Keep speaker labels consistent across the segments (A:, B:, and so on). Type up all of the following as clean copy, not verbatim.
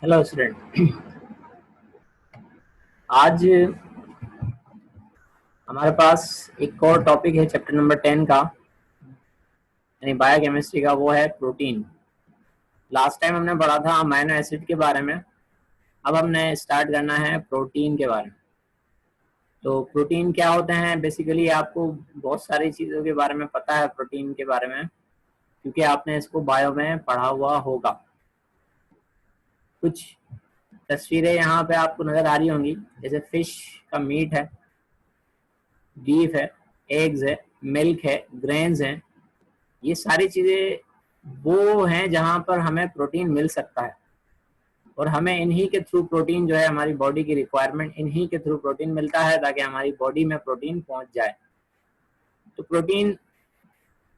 A: Hello student. आज हमारे पास एक और टॉपिक है चैप्टर नंबर 10 का, यानी बायोकेमिस्ट्री का। वो है प्रोटीन। लास्ट टाइम हमने पढ़ा था अमीनो एसिड के बारे में। अब हमने स्टार्ट करना है प्रोटीन के बारे में। तो प्रोटीन क्या होते हैं? बेसिकली आपको बहुत सारी चीज़ों के बारे में पता है प्रोटीन के बारे में, क्योंकि आपने इसको बायो में पढ़ा हुआ होगा। कुछ तस्वीरें यहाँ पे आपको नज़र आ रही होंगी, जैसे फिश का मीट है, बीफ है, एग्स है, मिल्क है, ग्रेन्स हैं। ये सारी चीज़ें वो हैं जहाँ पर हमें प्रोटीन मिल सकता है, और हमें इन्हीं के थ्रू प्रोटीन जो है, हमारी बॉडी की रिक्वायरमेंट इन्हीं के थ्रू प्रोटीन मिलता है, ताकि हमारी बॉडी में प्रोटीन पहुँच जाए। तो प्रोटीन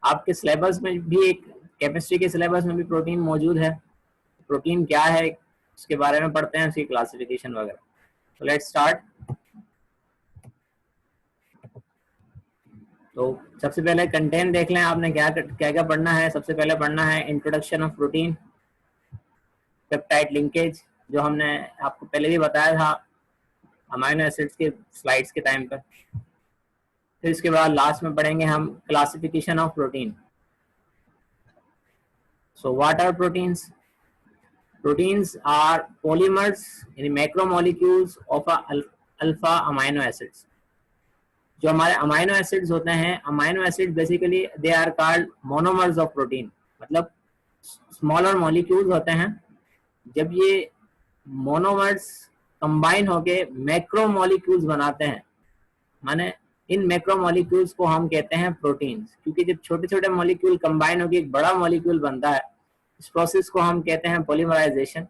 A: आपके सिलेबस में भी, एक केमिस्ट्री के सिलेबस में भी प्रोटीन मौजूद है। प्रोटीन क्या है उसके बारे में पढ़ते हैं, उसकी क्लासिफिकेशन वगैरह। तो लेट्स स्टार्ट। तो सबसे पहले कंटेंट देख लें, आपने क्या क्या क्या पढ़ना है। सबसे पहले पढ़ना है introduction of protein, peptide linkage, जो हमने आपको पहले भी बताया था अमीनो एसिड्स के स्लाइड्स के टाइम पर। फिर इसके बाद लास्ट में पढ़ेंगे हम classification of protein. So what are proteins? Proteins are polymers in macromolecules of alpha amino acids. जो हमारे अमीनो एसिड्स होते हैं, amino acid basically they are called monomers of protein, मतलब स्मॉलर मॉलिक्यूल्स होते हैं। जब ये मोनोमर्स कंबाइन होके मैक्रो मॉलिक्यूल्स बनाते हैं, माने इन मैक्रो मॉलिक्यूल्स को हम कहते हैं प्रोटीन्स, क्योंकि जब छोटे छोटे मॉलिक्यूल कंबाइन होकर एक बड़ा मॉलिक्यूल बनता है, इस प्रोसेस को हम कहते हैं पॉलीमराइजेशन।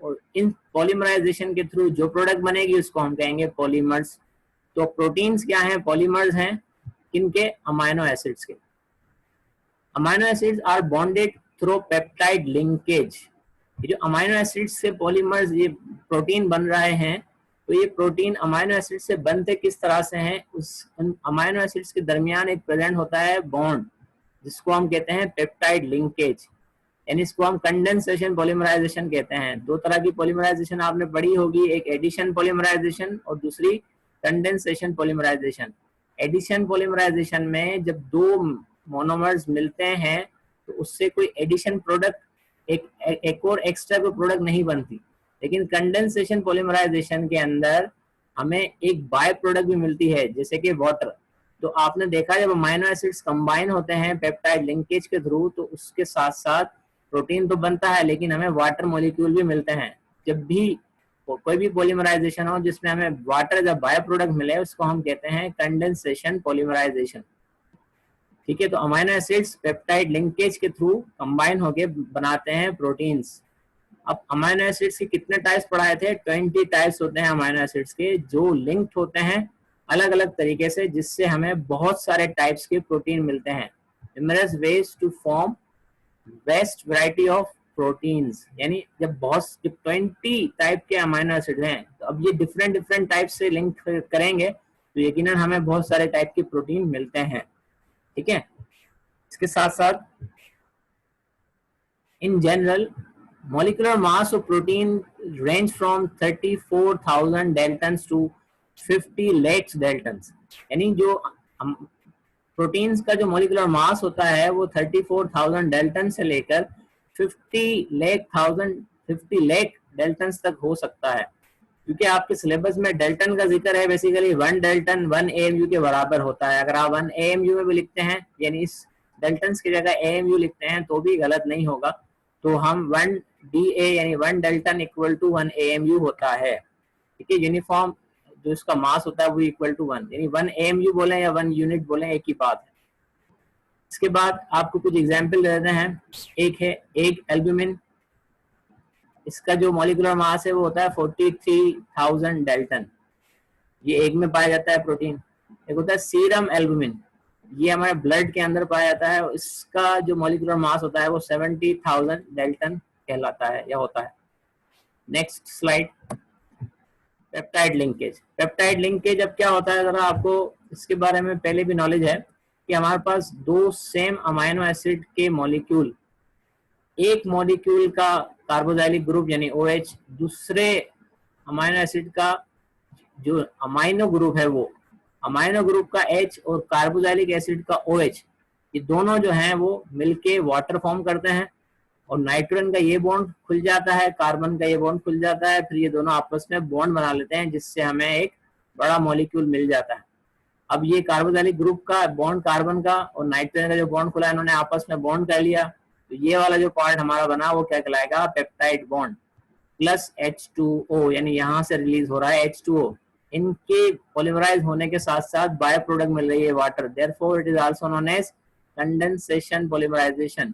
A: और इन पॉलीमराइजेशन के थ्रू जो प्रोडक्ट बनेगी उसको हम कहेंगे पॉलीमर्स। तो प्रोटीन्स क्या हैं? पॉलीमर्स हैं। किनके? अमीनो एसिड्स के। Amino acids are bonded through peptide linkage. ये जो अमीनो एसिड्स से पॉलीमर्स, ये प्रोटीन बन रहे हैं, तो ये प्रोटीन अमीनो एसिड से बनते किस तरह से हैं? उस अमीनो एसिड्स के दरमियान एक प्रेजेंट होता है बॉन्ड, जिसको हम कहते हैं पेप्टाइड लिंकेज, यानी इसको हम कंडेंसेशन पॉलीमराइजेशन कहते हैं। दो तरह की पॉलीमराइजेशन आपने पढ़ी होगी, एक एडिशन पॉलीमराइजेशन और दूसरी कंडेंसेशन पॉलीमराइजेशन। एडिशन पॉलीमराइजेशन में जब दो मोनोमर्स मिलते हैं तो उससे कोई एडिशन प्रोडक्ट, एक और एक्स्ट्रा कोई प्रोडक्ट नहीं बनती। लेकिन कंडेंसेशन पॉलीमराइजेशन के अंदर हमें एक बाय प्रोडक्ट भी मिलती है, जैसे कि वाटर। तो आपने देखा जब अमीनो एसिड्स कंबाइन होते हैं पेप्टाइड लिंकेज के थ्रू, तो उसके साथ साथ प्रोटीन तो बनता है, लेकिन हमें वाटर मॉलिक्यूल भी मिलते हैं। जब भी कोई भी पॉलीमराइजेशन हो जिसमें हमें वाटर जब बाय प्रोडक्ट मिले, उसको हम कहते हैं कंडेंसेशन पॉलीमराइजेशन। ठीक है, तो अमीनो एसिड्स पेप्टाइड लिंकेज के थ्रू कंबाइन होके बनाते हैं प्रोटीन्स। अब अमीनो एसिड्स के कितने टाइप्स पढ़ाए थे? 20 टाइप्स होते हैं अमीनो एसिड्स के, जो लिंक्ड होते हैं अलग अलग तरीके से, जिससे हमें बहुत सारे टाइप्स के प्रोटीन मिलते हैं। numerous ways to form vast variety of proteins, यानी जब 20 टाइप के अमीनो एसिड हैं, तो अब ये डिफरेंट डिफरेंट टाइप से लिंक करेंगे तो यकीनन हमें बहुत सारे टाइप के प्रोटीन मिलते हैं। ठीक है, इसके साथ साथ in general molecular mass of protein range from 34,000 daltons to 50 lakhs daltons। यानी जो प्रोटीन्स का जो मोलिकुलर मास होता है वो 34,000 डेल्टन से लेकर 50 लाख डेल्टन तक हो सकता है। क्योंकि आपके सिलेबस में डेल्टन का जिक्र है, बेसिकली 1 डेल्टन 1 AMU के बराबर होता है। अगर आप 1 AMU में भी लिखते हैं, यानी इस डेल्टन की जगह AMU लिखते हैं, तो भी गलत नहीं होगा। तो हम 1 DA यानी 1 डेल्टन इक्वल टू 1 AMU होता है। ठीक है, यूनिफॉर्म जो इसका मास होता है वो इक्वल टू 1, यानी 1 AMU बोले या 1 यूनिट बोले, एक ही बात है। इसके बाद आपको कुछ एग्जाम्पल दे देते हैं। एक है एग एल्ब्यूमिन। इसका जो मॉलिक्यूलर मास है वो होता है 43,000 डेल्टन। ये एग में पाया जाता है प्रोटीन। एक होता है सीरम एल्ब्यूमिन, ये हमारे ब्लड के अंदर पाया जाता है। इसका जो मॉलिक्यूलर मास होता है वो 70,000 डेल्टन कहलाता है या होता है। Next slide, peptide linkage. Peptide linkage अब क्या होता है, अगर आपको इसके बारे में पहले भी नॉलेज है कि हमारे पास दो सेम अमीनो एसिड के मॉलिक्यूल एक मॉलिक्यूल का कार्बोजाइलिक ग्रुप यानी OH दूसरे अमाइनो एसिड का जो अमाइनो ग्रुप है वो अमाइनो ग्रुप का H और कार्बोजाइलिक एसिड का OH ये दोनों जो हैं वो मिलके वाटर फॉर्म करते हैं और नाइट्रोजन का ये बॉन्ड खुल जाता है, कार्बन का ये बॉन्ड खुल जाता है, फिर ये दोनों आपस में बॉन्ड बना लेते हैं जिससे हमें एक बड़ा मॉलिक्यूल मिल जाता है। अब ये कार्बोजाइलिक ग्रुप का बॉन्ड कार्बन का और नाइट्रोजन का जो बॉन्ड खुला इन्होंने आपस में बॉन्ड कर लिया, तो ये वाला जो पार्ट हमारा बना वो क्या कहलाएगा, पेप्टाइड बॉन्ड प्लस H2O, यानी यहाँ से रिलीज हो रहा है H2O। इनके पॉलीमराइज होने के साथ साथ बाय प्रोडक्ट मिल रही है water, therefore it is also known as condensation polymerization.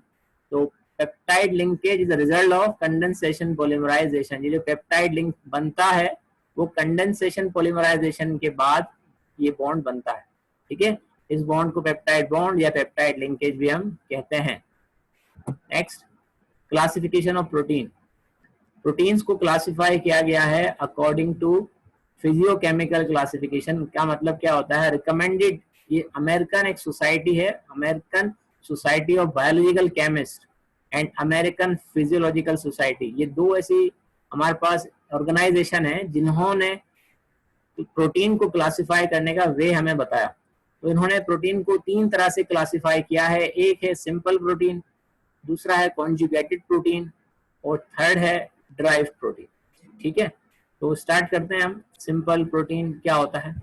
A: तो peptide linkage is the result of condensation polymerization. ये जो पेप्टाइड लिंक बनता है वो कंडेंसेशन पॉलीमराइजेशन के बाद ये बॉन्ड बनता है, ठीक है। इस बॉन्ड को पेप्टाइड बॉन्ड या पेप्टाइड लिंकेज भी हम कहते हैं। Next, classification of protein. Proteins को क्लासिफाई किया गया है अकॉर्डिंग टू फिजियोकेमिकल क्लासिफिकेशन। क्या मतलब क्या होता है, रिकमेंडेड, ये अमेरिकन एक सोसाइटी है, American society of biological chemist and American physiological society, ये दो ऐसी हमारे पास ऑर्गेनाइजेशन है जिन्होंने प्रोटीन को क्लासिफाई करने का वे हमें बताया। तो इन्होंने प्रोटीन को 3 तरह से क्लासिफाई किया है, एक है सिंपल प्रोटीन, दूसरा है कॉन्जुगेटेड प्रोटीन और थर्ड है ड्राइव्ड प्रोटीन, ठीक है। तो स्टार्ट करते हैं हम। सिंपल प्रोटीन क्या होता है?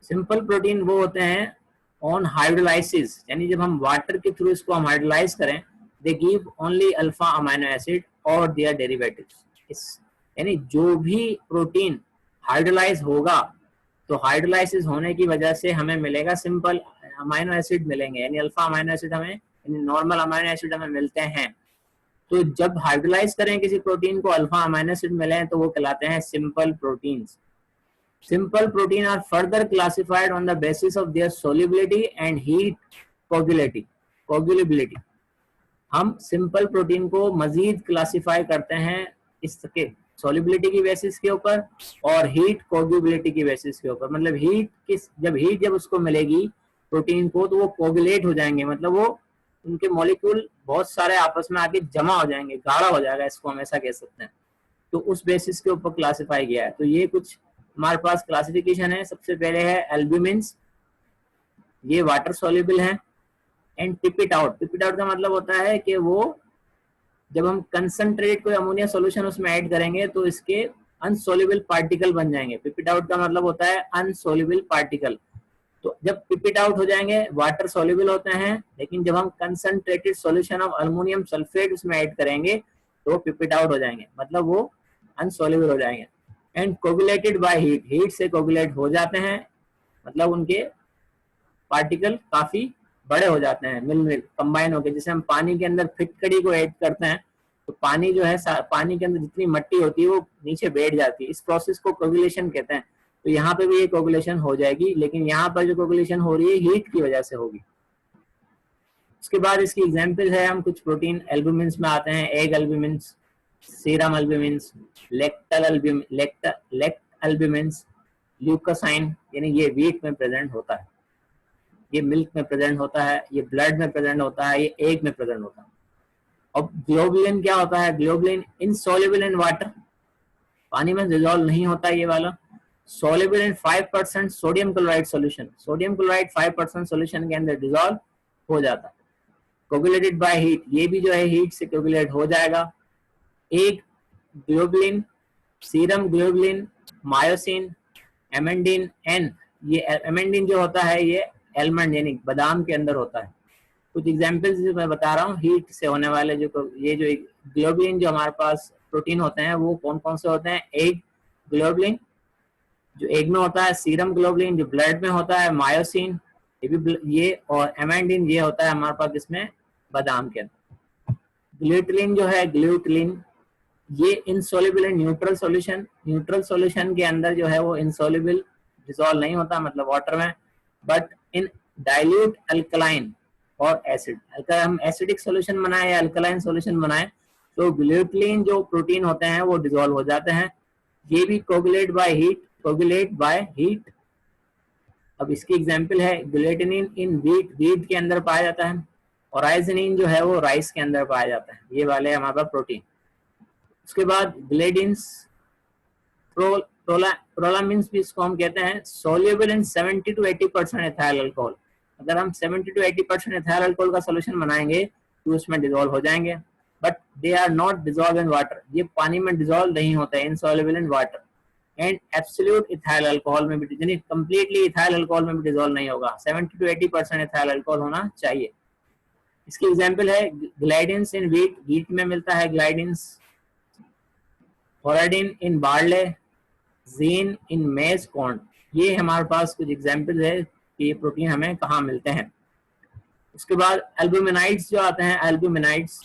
A: सिंपल प्रोटीन वो होते हैं ऑन हाइड्रोलाइसिस, यानी जब हम वाटर के थ्रू इसको हम हाइड्रोलाइज करें, they give only alpha amino acid और देयर डेरिवेटिव्स। यानी जो भी प्रोटीन हाइड्रोलाइज होगा तो हाइड्रोलाइसिस होने की वजह से हमें मिलेगा सिंपल अमाइनो एसिड मिलेंगे, यानी अल्फा अमाइनो एसिड हमें, यानी नॉर्मल अमाइनो एसिड हमें मिलते हैं। तो जब हाइड्रोलाइज करें किसी प्रोटीन को अल्फा अमाइनो एसिड मिले तो वो कहलाते हैं simple proteins. Simple protein are further classified on the basis of their solubility and heat coagulability। हम सिंपल प्रोटीन को मजीद क्लासिफाई करते हैं इसके solubility की बेसिस के ऊपर और हीट कोगुलेबिलिटी की बेसिस के ऊपर। मतलब जब उसको मिलेगी प्रोटीन को तो वो कोगुलेट हो जाएंगे, मतलब वो उनके मॉलिक्यूल बहुत सारे आपस में आके जमा हो जाएंगे, गाढ़ा हो जाएगा, इसको हम ऐसा कह सकते हैं। तो उस बेसिस के ऊपर क्लासिफाई किया है। तो ये कुछ हमारे पास क्लासिफिकेशन है। सबसे पहले है एल्ब्यूमिन्स, ये वाटर सॉल्युबल है। एंड टिप इट आउट का मतलब होता है कि वो जब हम कंसंट्रेट कोई अमोनिया सॉल्यूशन उसमें ऐड करेंगे तो इसके अनसोल्युबल पार्टिकल बन जाएंगे। पिप इट आउट का मतलब होता है अनसोल्युबल पार्टिकल। तो जब पिप इट आउट हो जाएंगे वाटर सॉल्युबल होते हैं, लेकिन जब हम concentrated solution of aluminium sulphate उसमें ऐड करेंगे तो पिप इट आउट हो जाएंगे, मतलब वो अनसोल्युबल हो जाएंगे। एंड कोगुलेटेड बाय हीट से कोगुलेट हो जाते हैं, मतलब उनके पार्टिकल काफी बड़े हो जाते हैं, मिल कंबाइन होकर। जैसे हम पानी के अंदर फिटकड़ी को ऐड करते हैं तो पानी जो है, पानी के अंदर जितनी मिट्टी होती है वो नीचे बैठ जाती है, इस प्रोसेस को कोगुलेशन कहते हैं। तो यहाँ पे भी ये कोगुलेशन हो जाएगी, लेकिन यहाँ पर जो कोगुलेशन हो रही है हीट की वजह से होगी। उसके बाद इसकी एग्जाम्पल है, हम कुछ प्रोटीन एल्ब्यूमिन्स में आते हैं। Egg albumins, serum albumins, लेक्ट albumins, ल्यूकोसाइन, यानी ये व्हीट में प्रेजेंट होता है, ये मिल्क में प्रेजेंट होता है, ये ब्लड में प्रेजेंट होता है, ये एग में प्रेजेंट होता है। अब ग्लोबुलिन क्या होता है? ग्लोबुलिन इनसॉल्युबल इन वाटर, पानी में डिसॉल्व नहीं होता ये वाला। Soluble in 5% sodium chloride solution, sodium chloride 5% solution के अंदर डिसॉल्व हो जाता है। कोगुलेटेड बाय हीट, ये भी जो है हीट से कोगुलेट हो जाएगा। एक globulin, serum globulin, myosin, amandin एन, ये एमेंडिन जो होता है ये एलमंड यानी बादाम के अंदर होता है। कुछ एग्जांपल्स मैं बता रहा हूँ हीट से होने वाले। ये जो ग्लोबुलिन जो हमारे पास प्रोटीन होते हैं वो कौन कौन से होते हैं? एग ग्लोबुलिन जो एग में होता है, सीरम ग्लोबुलिन जो ब्लड में होता है, मायोसिन ये और एमेंडिन ये होता है हमारे पास इसमें बादाम के अंदर। ग्लूटिलिन जो है, ग्लूटिलिन ये insoluble in neutral solution, neutral solution के अंदर जो है वो इनसॉल्युबल डिसॉल्व नहीं होता, मतलब वाटर में, बट इन डाइल्यूट अल्कलाइन और एसिड। अगर हम एसिडिक सॉल्यूशन बनाए या अल्कलाइन सॉल्यूशन बनाए तो ग्लूटिलिन जो प्रोटीन होते हैं वो डिसॉल्व हो जाते हैं। ये भी कोगुलेट बाय हीट। अब इसकी एग्जांपल है ग्लूटिनिन इन व्हीट, व्हीट के अंदर पाया जाता है। और आइसोनिन जो है वो राइस के अंदर पाया जाता है। ये वाले हमारे पास प्रोटीन। उसके बाद ग्लेडिन्स, प्रोलामिन्स भी इसको हम कहते हैं, soluble in 70 to 80% ethyl alcohol. अगर हम 70 to 80% एथाइल अल्कोहल का सोल्यूशन बनाएंगे तो उसमें डिजोल्व हो जाएंगे, but they are not dissolve in water, ये पानी में डिजोल्व नहीं होता है, insoluble in water. And absolute ethyl alcohol में भी, यानी कंप्लीटली इथाइल अल्कोहल में भी डिजोल्व नहीं होगा, 70 to 80% इथाइल अल्कोहल होना चाहिए। इसकी एग्जांपल है ग्लाइडिन्स इन व्हीट, व्हीट में मिलता है ग्लाइडिन्स, फोराडिन इन बार्ले, जीन इन मेज कॉर्न। ये हमारे पास कुछ एग्जांपल है कि ये प्रोटीन हमें कहाँ मिलते हैं। उसके बाद एल्बुमिनाइड्स जो आते हैं, एल्बुमिनाइड्स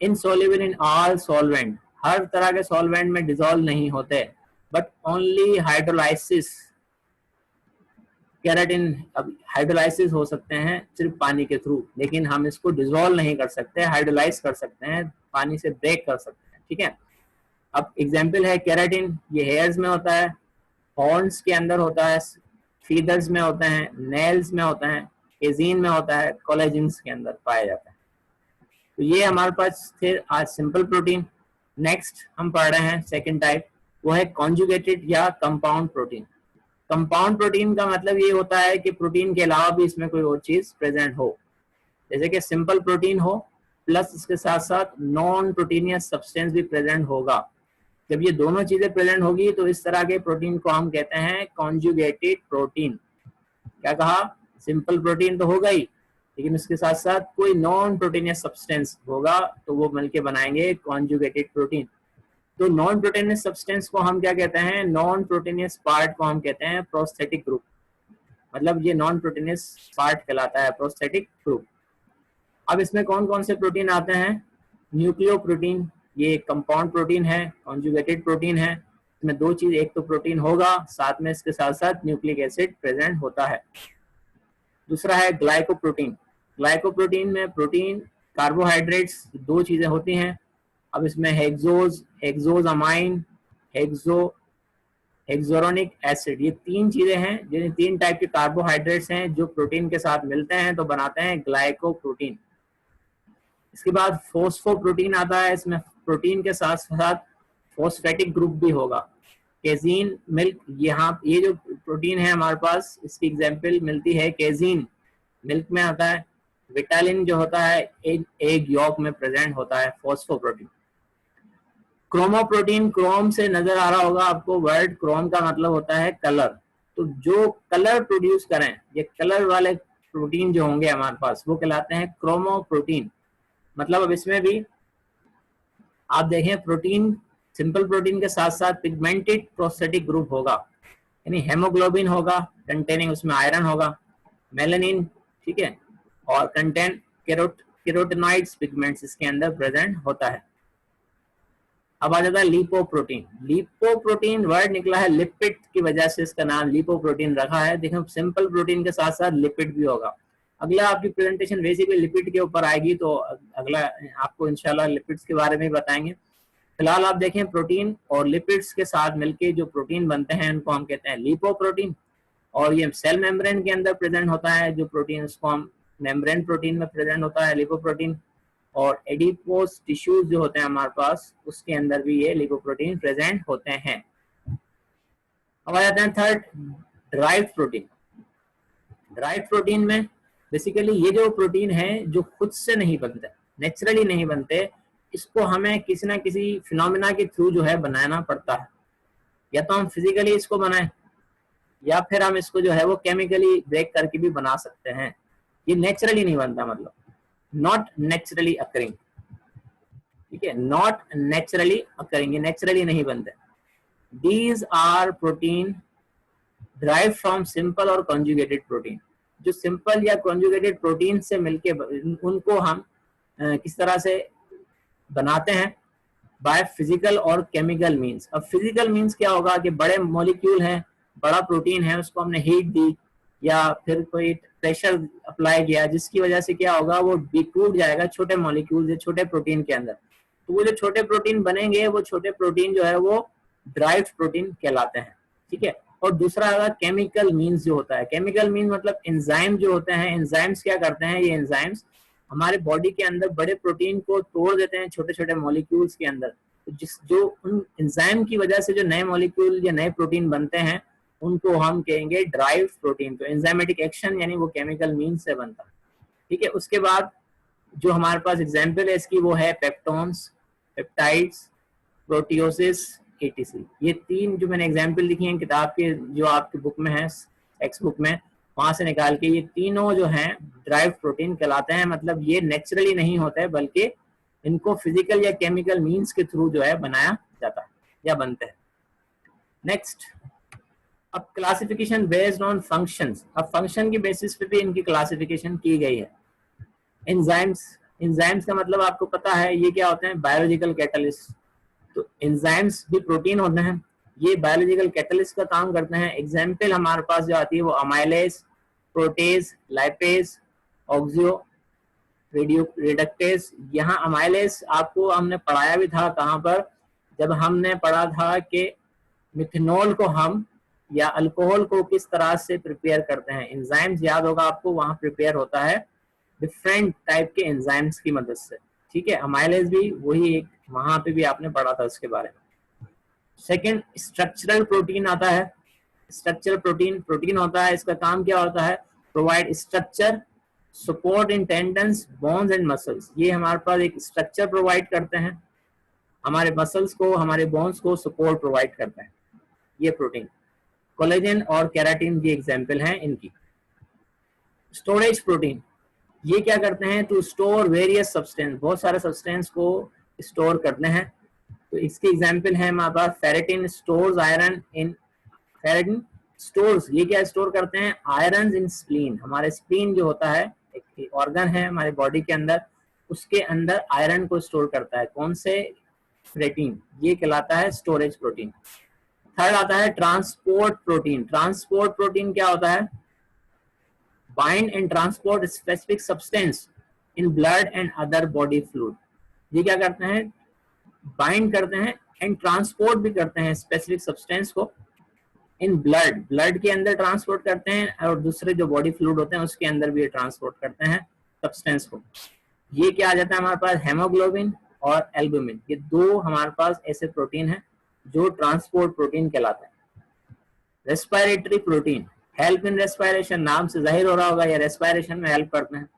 A: इनसॉल्युबल इन ऑल सॉल्वेंट, हर तरह के सॉल्वेंट में डिसॉल्व नहीं होते, बट ओनली हाइड्रोलाइसिस केराटिन। अब हाइड्रोलाइसिस हो सकते हैं सिर्फ पानी के थ्रू, लेकिन हम इसको डिसॉल्व नहीं कर सकते, हाइड्रोलाइज कर सकते हैं, पानी से ब्रेक कर सकते हैं, ठीक है। अब एग्जाम्पल है केराटिन, ये हेयर्स में होता है, हॉर्न्स के अंदर होता है, फीदर्स में होते हैं, नेल्स में होता है, केजीन में होता है, कोलेजिन्स के अंदर पाया जाता है। तो ये हमारे पास थे आज सिंपल प्रोटीन। नेक्स्ट हम पढ़ रहे हैं सेकंड टाइप, वो है कॉन्जुगेटेड या कंपाउंड प्रोटीन। कंपाउंड प्रोटीन का मतलब ये होता है कि प्रोटीन के अलावा भी इसमें कोई और चीज प्रेजेंट हो, जैसे कि सिंपल प्रोटीन हो प्लस इसके साथ साथ नॉन प्रोटीनियस सब्सटेंस भी प्रेजेंट होगा। जब ये दोनों चीजें प्रेजेंट होगी तो इस तरह के प्रोटीन को हम कहते हैं कॉन्जुगेटेड प्रोटीन। क्या कहा, सिंपल प्रोटीन तो होगा ही, लेकिन उसके साथ साथ कोई नॉन प्रोटीनियस सब्सटेंस होगा तो वो मिलके बनाएंगे कॉन्जुगेटेड प्रोटीन। तो नॉन प्रोटीनियस सब्सटेंस को हम क्या कहते हैं, नॉन प्रोटीनियस पार्ट को हम कहते हैं प्रोस्थेटिक ग्रुप, मतलब ये नॉन प्रोटीनियस पार्ट कहलाता है प्रोस्थेटिक ग्रुप। अब इसमें कौन कौन से प्रोटीन आते हैं, न्यूक्लियो प्रोटीन, ये कंपाउंड प्रोटीन है, कॉन्जुगेटेड प्रोटीन है, इसमें दो चीज, एक तो प्रोटीन होगा, साथ में इसके साथ साथ न्यूक्लिक एसिड प्रेजेंट होता है। दूसरा है ग्लाइकोप्रोटीन। ग्लाइकोप्रोटीन में प्रोटीन, कार्बोहाइड्रेट्स, दो चीजें होती हैं। अब इसमें हेक्सोज, हेक्सोजामाइन, हेक्सोरोनिक एसिड, ये तीन चीजें हैं, जिन तीन टाइप के कार्बोहाइड्रेट्स हैं जो प्रोटीन के साथ मिलते हैं तो बनाते हैं ग्लाइकोप्रोटीन। इसके बाद फोस्फोप्रोटीन आता है, इसमें प्रोटीन के साथ साथ फोस्फेटिक ग्रुप भी होगा। केजीन मिल्क, यहाँ ये जो प्रोटीन है हमारे पास, इसकी एग्जांपल मिलती है केजीन, मिल्क में आता है। विटालिन जो होता है एग यॉक में प्रेजेंट होता है, फोस्फोप्रोटीन। क्रोमोप्रोटीन, क्रोम से नजर आ रहा होगा आपको वर्ड, क्रोम का मतलब होता है कलर। तो जो कलर प्रोड्यूस करें, ये कलर वाले प्रोटीन जो होंगे हमारे पास वो कहलाते हैं क्रोमोप्रोटीन। मतलब अब इसमें भी आप देखें, प्रोटीन, सिंपल प्रोटीन के साथ साथ पिगमेंटेड प्रोस्थेटिक ग्रुप होगा, यानी हेमोग्लोबिन होगा कंटेनिंग, उसमें आयरन होगा, मेलानिन, ठीक है, और कंटेन कैरोटीनॉइड्स पिगमेंट्स इसके अंदर प्रेजेंट होता है। अब आ जाता है लिपोप्रोटीन। लिपोप्रोटीन वर्ड निकला है लिपिड की वजह से इसका नाम लिपोप्रोटीन रखा है। देखो सिंपल प्रोटीन के साथ साथ लिपिड भी होगा। अगला आपकी प्रेजेंटेशन वैसे भी लिपिड के ऊपर आएगी, तो अगला आपको इंशाल्लाह लिपिड्स के बारे में बताएंगे। फिलहाल आप देखें, प्रोटीन और लिपिड्स के साथ मिलके जो प्रोटीन बनते हैं उनको हम कहते हैं लिपोप्रोटीन, और ये सेल मेम्ब्रेन के अंदर प्रेजेंट होता है जो प्रोटीन, उसको हम मेम्ब्रेन प्रोटीन में प्रेजेंट होता है लिपोप्रोटीन। और एडिपोज टिश्यूज जो होते हैं हमारे पास, उसके अंदर भी ये लिपोप्रोटीन प्रेजेंट होते हैं। अब आ जाते हैं third, derived protein. Derived protein में बेसिकली ये जो प्रोटीन है जो खुद से नहीं बनते, नेचुरली नहीं बनते, इसको हमें किसी ना किसी फिनोमिना के थ्रू जो है बनाना पड़ता है। या तो हम फिजिकली इसको बनाएं, या फिर हम इसको जो है वो केमिकली ब्रेक करके भी बना सकते हैं। ये नेचुरली नहीं बनता, मतलब नॉट नेचुरली अकरिंग, ठीक है, नॉट नेचुरली अकरिंग, ये नेचुरली नहीं बनते। These are protein drive from simple और कॉन्जुगेटेड प्रोटीन। जो सिंपल या कॉन्जुगेटेड प्रोटीन से मिलके उनको हम किस तरह से बनाते हैं, बाय फिजिकल और केमिकल मीन्स। अब फिजिकल मीन्स क्या होगा कि बड़े मॉलिक्यूल हैं, बड़ा प्रोटीन है, उसको हमने हीट दी या फिर कोई प्रेशर अप्लाई किया, जिसकी वजह से क्या होगा, वो टूट जाएगा छोटे मॉलिक्यूल या छोटे प्रोटीन के अंदर। तो वो जो छोटे प्रोटीन बनेंगे, वो छोटे प्रोटीन जो है वो ड्राइव्ड प्रोटीन कहलाते हैं, ठीक है। और दूसरा अगर केमिकल मीन्स जो होता है, केमिकल मीन्स मतलब एंजाइम जो होते हैं, एंजाइम्स क्या करते हैं, ये एंजाइम्स हमारे बॉडी के अंदर बड़े प्रोटीन को तोड़ देते हैं छोटे छोटे मॉलिक्यूल्स के अंदर, तो जो उन एंजाइम की वजह से जो नए मॉलिक्यूल या नए प्रोटीन बनते हैं उनको हम कहेंगे ड्राइव्ड प्रोटीन। तो एंजाइमेटिक एक्शन यानी वो केमिकल मीन्स से बनता है, ठीक है। उसके बाद जो हमारे पास एग्जाम्पल है इसकी वो है पेप्टोन्स, पेप्टाइड्स, प्रोटियोसिस, एटीसी। ये तीन जो मैंने एग्जाम्पल लिखी हैं किताब के, जो आपकी बुक में है, टेक्स्ट बुक में, वहां से निकाल के, ये तीनों जो हैं ड्राइव प्रोटीन कहलाते हैं। मतलब ये नेचुरली नहीं होता है बल्कि इनको फिजिकल या केमिकल मीन्स के थ्रू जो है बनाया जाता है या बनते हैं। नेक्स्ट, अब क्लासिफिकेशन बेस्ड ऑन फंक्शंस। अब फंक्शन की बेसिस पे भी इनकी क्लासिफिकेशन की गई है। एंजाइम्स, एंजाइम्स का मतलब आपको पता है ये क्या होते हैं, बायोलॉजिकल कैटलिस्ट। तो एंजाइम्स भी प्रोटीन होते हैं, ये बायोलॉजिकल कैटलिस्ट का काम करते हैं। एग्जाम्पल हमारे पास जो आती है वो अमाइलेज, प्रोटेज, लाइपेज, ऑक्सियो रिडक्टेज। यहाँ अमाइलेज आपको हमने पढ़ाया भी था, कहाँ पर, जब हमने पढ़ा था कि मिथेनॉल को हम या अल्कोहल को किस तरह से प्रिपेयर करते हैं। एंजाइम्स याद होगा आपको, वहां प्रिपेयर होता है डिफरेंट टाइप के एंजाइम्स की मदद से, ठीक है। अमाइलेज भी वही एक, वहां पे भी आपने पढ़ा था उसके बारे में। सेकेंड, स्ट्रक्चरल प्रोटीन आता है। स्ट्रक्चरल प्रोटीन, प्रोटीन होता है, इसका काम क्या होता है, provide structure, support in tendons, bones and muscles. ये हमारे पास एक स्ट्रक्चर प्रोवाइड करते हैं, हमारे मसल्स को, हमारे बोन्स को सपोर्ट प्रोवाइड करते हैं ये प्रोटीन। कोलेजन और केराटिन भी एग्जाम्पल हैं इनकी। स्टोरेज प्रोटीन, ये क्या करते हैं, टू स्टोर वेरियस सब्सटेंस, बहुत सारे सब्सटेंस को स्टोर करते हैं। तो इसके एग्जाम्पल है हमारे पास ferritin stores iron in, ferritin stores, ये क्या स्टोर करते हैं, आयरन इन स्प्लीन। हमारे स्प्लीन जो होता है एक ऑर्गन है हमारे बॉडी के अंदर, उसके अंदर आयरन को स्टोर करता है। कौन से, फेरेटिन, ये कहलाता है स्टोरेज प्रोटीन। थर्ड आता है ट्रांसपोर्ट प्रोटीन। ट्रांसपोर्ट प्रोटीन क्या होता है, bind and transport specific substance in blood and other body fluid. ये क्या करते हैं, बाइंड करते हैं एंड ट्रांसपोर्ट भी करते हैं स्पेसिफिक सब्सटेंस को इन ब्लड, ब्लड के अंदर ट्रांसपोर्ट करते हैं और दूसरे जो बॉडी फ्लूइड होते हैं उसके अंदर भी ट्रांसपोर्ट करते हैं सब्सटेंस को। ये क्या आ जाता है हमारे पास, हेमोग्लोबिन और एल्बुमिन। ये दो हमारे पास ऐसे प्रोटीन हैं जो ट्रांसपोर्ट प्रोटीन कहलाते हैं। Respiratory protein, help in respiration, नाम से जाहिर हो रहा होगा ये रेस्पिरेशन में हेल्प करते हैं।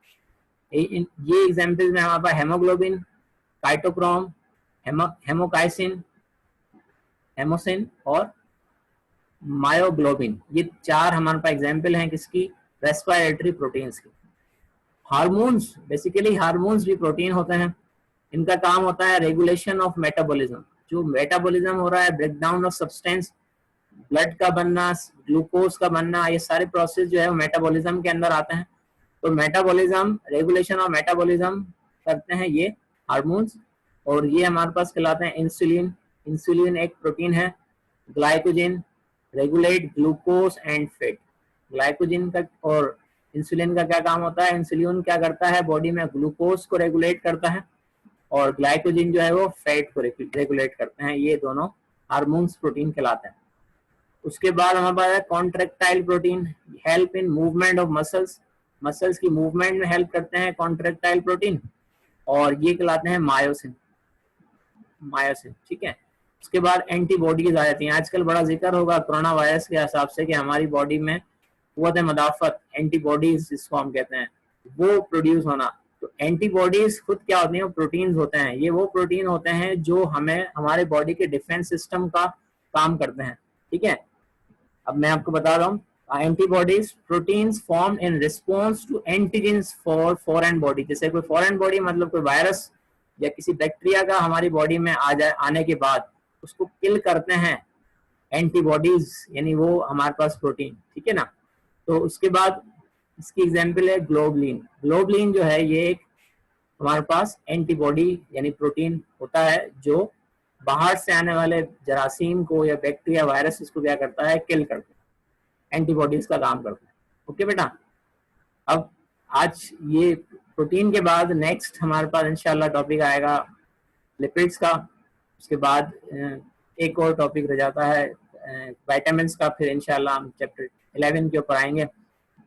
A: ये एग्जांपल्स में हमारे पास हेमोग्लोबिन, काइटोक्रोम, हेमोकाइसिन, हेमोसिन और मायोग्लोबिन, ये चार हमारे पास एग्जांपल हैं किसकी, रेस्पिरेटरी प्रोटीन्स की। हार्मोन्स, बेसिकली हार्मोन्स भी प्रोटीन होते हैं। इनका काम होता है रेगुलेशन ऑफ मेटाबॉलिज्म, जो मेटाबॉलिज्म हो रहा है, ब्रेकडाउन ऑफ सब्सटेंस, ब्लड का बनना, ग्लूकोज का बनना, ये सारे प्रोसेस जो है वो मेटाबॉलिज्म के अंदर आते हैं। तो मेटाबॉलिज्म, रेगुलेशन ऑफ मेटाबॉलिज्म करते हैं ये हार्मोन्स। और ये हमारे पास कहलाते हैं इंसुलिन। इंसुलिन एक प्रोटीन है। Glycogen, regulate glucose and fat. Glycogen का और इंसुलिन का क्या काम होता है, इंसुलिन क्या करता है, बॉडी में ग्लूकोज को रेगुलेट करता है और ग्लाइकोजन जो है वो फैट को रेगुलेट करते हैं। ये दोनों हार्मोन्स प्रोटीन कहलाते हैं। उसके बाद हमारे पास है contractile protein, help in movement of muscles, muscles की मूवमेंट में हेल्प करते हैं कॉन्ट्रेक्टाइल प्रोटीन, और ये कहलाते हैं मायोसिन। मायोसिन, ठीक है। उसके बाद एंटीबॉडीज आ जाती हैं। आजकल बड़ा जिक्र होगा कोरोना वायरस के हिसाब से कि हमारी बॉडी में कुव्वत मदाफत, एंटीबॉडीज जिसको हम कहते हैं, वो प्रोड्यूस होना। तो एंटीबॉडीज खुद क्या होती हैं, प्रोटीन्स होते हैं। ये वो प्रोटीन होते हैं जो हमें, हमारे बॉडी के डिफेंस सिस्टम का काम करते हैं, ठीक है। अब मैं आपको बता रहा हूँ, antibodies proteins form in response to antigens for foreign body. जैसे कोई फॉरेन बॉडी मतलब कोई वायरस या किसी बैक्टीरिया का हमारी बॉडी में आ जाए, आने के बाद उसको किल करते हैं एंटीबॉडीज, यानी वो हमारे पास प्रोटीन, ठीक है ना। तो उसके बाद इसकी एग्जांपल है ग्लोबुलिन। ग्लोबुलिन जो है ये एक हमारे पास एंटीबॉडी यानी प्रोटीन होता है जो बाहर से आने वाले जरासीम को या बैक्टीरिया वायरस इसको क्या करता है, किल करता है, एंटीबॉडीज का काम करता है। ओके बेटा, अब आज ये प्रोटीन के बाद नेक्स्ट हमारे पास इंशाल्लाह टॉपिक आएगा लिपिड्स का। उसके बाद एक और टॉपिक रह जाता है विटामिन्स का, फिर इंशाल्लाह हम चैप्टर 11 के ऊपर आएंगे।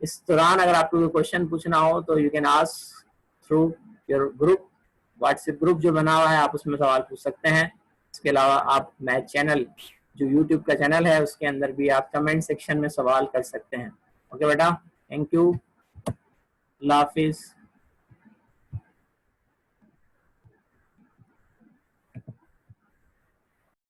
A: इस दौरान अगर आपको कोई क्वेश्चन पूछना हो तो you can ask through your group. WhatsApp group जो बना हुआ है आप उसमें सवाल पूछ सकते हैं। इसके अलावा आप मैथ चैनल जो यूट्यूब का चैनल है उसके अंदर भी आप कमेंट सेक्शन में सवाल कर सकते हैं। ओके बेटा, थैंक यू, अल्लाह हाफिज़।